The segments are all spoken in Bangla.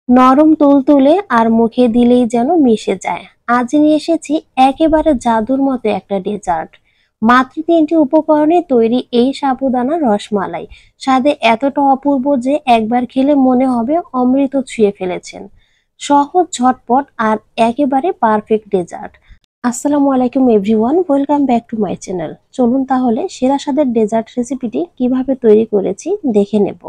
নরম তুলতুলে আর মুখে দিলেই যেন মিশে যায়। আজ নিয়ে এসেছি একেবারে জাদুর মতো একটা ডেজার্ট। মাত্র ৩টি উপকরণে তৈরি এই সাবুদানা রসমালাই স্বাদে এতটা অপূর্ব যে একবার খেলে মনে হবে অমৃত ছুঁয়ে ফেলেছেন। সহজ, ঝটপট আর একেবারে পারফেক্ট ডেজার্ট। আসসালামু আলাইকুম everyone, welcome back to my channel. চলুন তাহলে সেরা স্বাদের ডেজার্ট রেসিপিটি কিভাবে তৈরি করেছি দেখে নেব।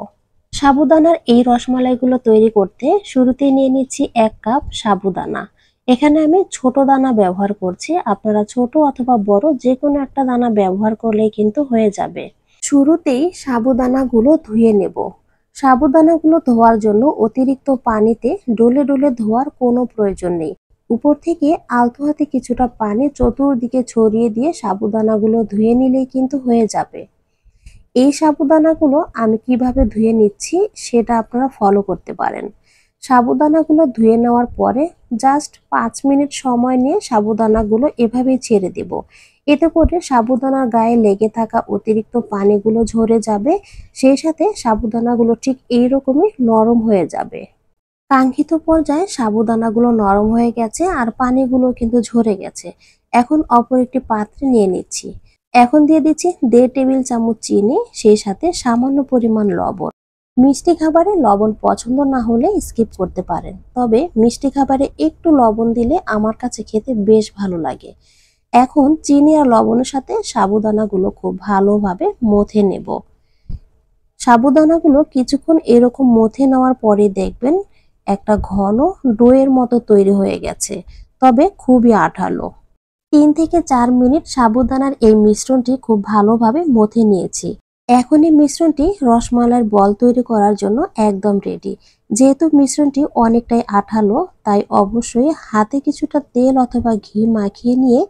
সাবুদানার এই রসমালাইগুলো তৈরি করতে শুরুতেই নিয়ে নিচ্ছি ১ কাপ সাবুদানা। এখানে আমি ছোট দানা ব্যবহার করছি, আপনারা ছোট অথবা বড় যে কোনো একটা দানা ব্যবহার করলেই কিন্তু হয়ে যাবে। শুরুতেই সাবুদানাগুলো ধুয়ে নেব। সাবুদানাগুলো ধোয়ার জন্য অতিরিক্ত পানিতে ডলে ডলে ধোয়ার কোনো প্রয়োজন নেই। উপর থেকে আলতো হাতে কিছুটা পানি চতুর্দিকে ছড়িয়ে দিয়ে সাবুদানাগুলো ধুয়ে নিলেই কিন্তু হয়ে যাবে। এই সাবুদানাগুলো আমি কিভাবে ধুয়ে নিচ্ছি সেটা আপনারা ফলো করতে পারেন। সাবুদানাগুলো ধুয়ে নেওয়ার পরে জাস্ট ৫ মিনিট সময় নিয়ে সাবুদানাগুলো এভাবেই ছেড়ে দেব। এতে করে সাবুদানার গায়ে লেগে থাকা অতিরিক্ত পানিগুলো ঝরে যাবে, সেই সাথে সাবুদানাগুলো ঠিক এইরকমই নরম হয়ে যাবে। কাঙ্ক্ষিত পর্যায়ে সাবুদানাগুলো নরম হয়ে গেছে আর পানিগুলো কিন্তু ঝরে গেছে। এখন অপর একটি পাত্রে নিয়ে নিচ্ছি। এখন দিয়ে দিচ্ছি ১.৫ টেবিল চামচ চিনি, সেই সাথে সামান্য পরিমাণ লবণ। মিষ্টি খাবারে লবণ পছন্দ না হলে স্কিপ করতে পারেন, তবে মিষ্টি খাবারে একটু লবণ দিলে আমার কাছে খেতে বেশ ভালো লাগে। এখন চিনি আর লবণের সাথে সাবুদানাগুলো খুব ভালোভাবে মথে নেব। সাবুদানাগুলো কিছুক্ষণ এরকম মথে নেওয়ার পরে দেখবেন একটা ঘন ডোয়ের মতো তৈরি হয়ে গেছে, তবে খুবই আঠালো। ৩ থেকে ৪ মিনিট সাবুদানার এই মিশ্রণটি খুব ভালোভাবে মথে নিয়েছি। এখন এই মিশ্রণটি রসমালাইয়ের বল তৈরি করার জন্য একদম রেডি। যেহেতু মিশ্রণটি অনেকটাই আঠালো, তাই অবশ্যই হাতে কিছুটা তেল অথবা ঘি মাখিয়ে নিয়ে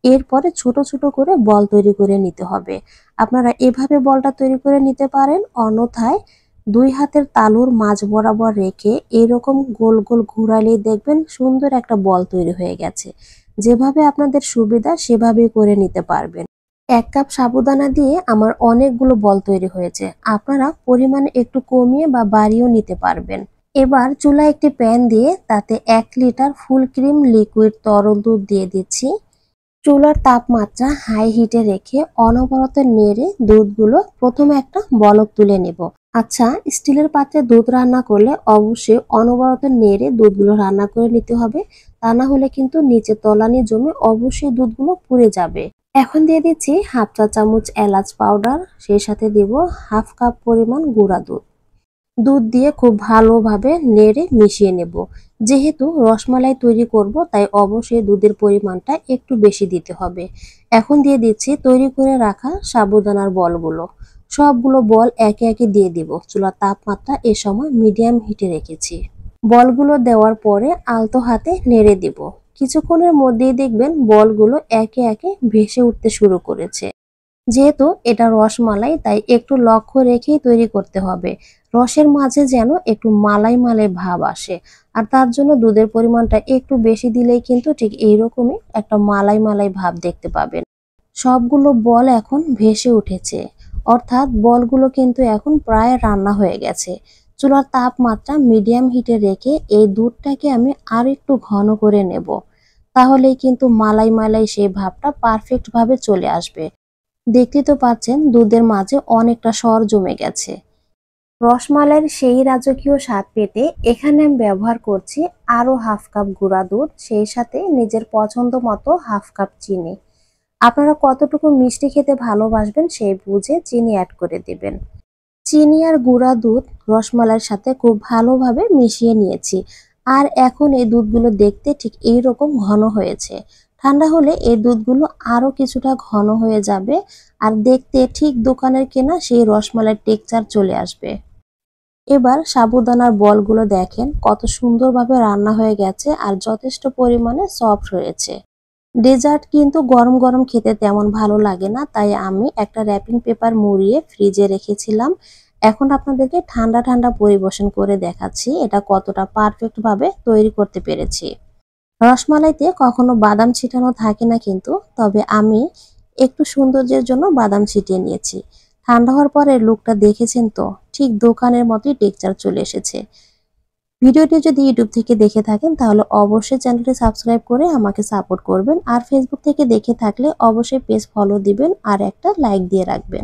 এরপরে ছোট ছোট করে বল তৈরি করে নিতে হবে। আপনারা এভাবে বলটা তৈরি করে নিতে পারেন, অন্যথায় ২ হাতের তালুর মাঝ বরাবর রেখে এরকম গোল গোল ঘুরালেই দেখবেন সুন্দর একটা বল তৈরি হয়ে গেছে। যেভাবে আপনাদের সুবিধা সেভাবেই করে নিতে পারবেন। ১ কাপ সাবুদানা দিয়ে আমার অনেকগুলো বল তৈরি হয়েছে। আপনারা পরিমাণ একটু কমিয়ে বা বাড়িয়েও নিতে পারবেন। এবার চুলায় একটি প্যান দিয়ে তাতে ১ লিটার ফুল ক্রিম লিকুইড তরল দুধ দিয়ে দিচ্ছি। চুলার তাপমাত্রা হাই হিটে রেখে অনবরত নেড়ে দুধগুলো প্রথমে একটা বলক তুলে নেব। আচ্ছা, স্টিলের পাত্রে দুধ রান্না করলে অবশ্যই অনবরত নেড়ে দুধগুলো রান্না করে নিতে হবে, তা না হলে কিন্তু নিচে তলানি জমে অবশ্যই দুধগুলো পুড়ে যাবে। এখন দিয়ে দিচ্ছি ১/২ চা চামচ এলাচ পাউডার, সেই সাথে দিব ১/২ কাপ পরিমাণ গুঁড়া দুধ। দুধ দিয়ে খুব ভালোভাবে নেড়ে মিশিয়ে নেব। যেহেতু রসমালাই তৈরি করব, তাই অবশ্যই দুধের পরিমাণটা একটু বেশি দিতে হবে। এখন দিয়ে দিচ্ছি তৈরি করে রাখা সাবুদানার বলগুলো। সবগুলো বল একে একে দিয়ে দিব। চুলার তাপমাত্রা এ সময় মিডিয়াম হিটে রেখেছি। বলগুলো দেওয়ার পরে আলতো হাতে নেড়ে দিব। কিছুক্ষণের মধ্যেই দেখবেন বলগুলো একে একে ভেসে উঠতে শুরু করেছে। যেহেতু এটা রসমালাই, তাই একটু লক্ষ্য রেখেই তৈরি করতে হবে। রসের মাঝে যেন একটু মালাই মালাই ভাব আসে, আর তার জন্য দুধের পরিমাণটা একটু বেশি দিলেই কিন্তু ঠিক এইরকমই একটা মালাই মালাই ভাব দেখতে পাবেন। সবগুলো বল এখন ভেসে উঠেছে, অর্থাৎ বলগুলো কিন্তু এখন প্রায় রান্না হয়ে গেছে। চুলার তাপমাত্রা মিডিয়াম হিটে রেখে এই দুধটাকে আমি আর একটু ঘন করে নেব, তাহলেই কিন্তু মালাই মালাই সেই ভাবটা পারফেক্ট ভাবে চলে আসবে। দেখতেই তো পাচ্ছেন দুধের মাঝে অনেকটা সর জমে গেছে। রসমালাইয়ের সেই রাজকীয় স্বাদ পেতে এখানে আমি ব্যবহার করছি আরো ১/২ কাপ গুঁড়া দুধ, সেই সাথে নিজের পছন্দ মতো ১/২ কাপ চিনি। আপনারা কতটুকু মিষ্টি খেতে ভালোবাসবেন সেই বুঝে চিনি অ্যাড করে দিবেন। চিনি আর গুঁড়া দুধ রসমালাইয়ের সাথে খুব ভালোভাবে মিশিয়ে নিয়েছি। আর এখন এই দুধগুলো দেখতে ঠিক এইরকম ঘন হয়েছে। ঠান্ডা হলে এই দুধগুলো আরো কিছুটা ঘন হয়ে যাবে, আর দেখতে ঠিক দোকানের কেনা সেই রসমালাইয়ের টেক্সচার চলে আসবে। এবার সাবুদানার বলগুলো দেখেন কত সুন্দরভাবে রান্না হয়ে গেছে আর যথেষ্ট পরিমাণে সফট হয়েছে। ডেজার্ট কিন্তু গরম গরম খেতে তেমন ভালো লাগে না, তাই আমি একটা র্যাপিং পেপার মুড়িয়ে ফ্রিজে রেখেছিলাম। এখন আপনাদেরকে ঠান্ডা ঠান্ডা পরিবেশন করে দেখাচ্ছি এটা কতটা পারফেক্ট ভাবে তৈরি করতে পেরেছি। রসমালাইতে কখনো বাদাম ছিটানো থাকে না কিন্তু, তবে আমি একটু সৌন্দর্যের জন্য বাদাম ছিটিয়ে নিয়েছি। ঠান্ডা হওয়ার পরে লুকটা দেখেছেন তো, ঠিক দোকানের মতোই টেক্সচার চলে এসেছে। ভিডিওটি যদি ইউটিউব থেকে দেখে থাকেন তাহলে অবশ্যই চ্যানেলটি সাবস্ক্রাইব করে আমাকে সাপোর্ট করবেন, আর ফেসবুক থেকে দেখে থাকলে অবশ্যই পেজ ফলো দিবেন আর একটা লাইক দিয়ে রাখবেন।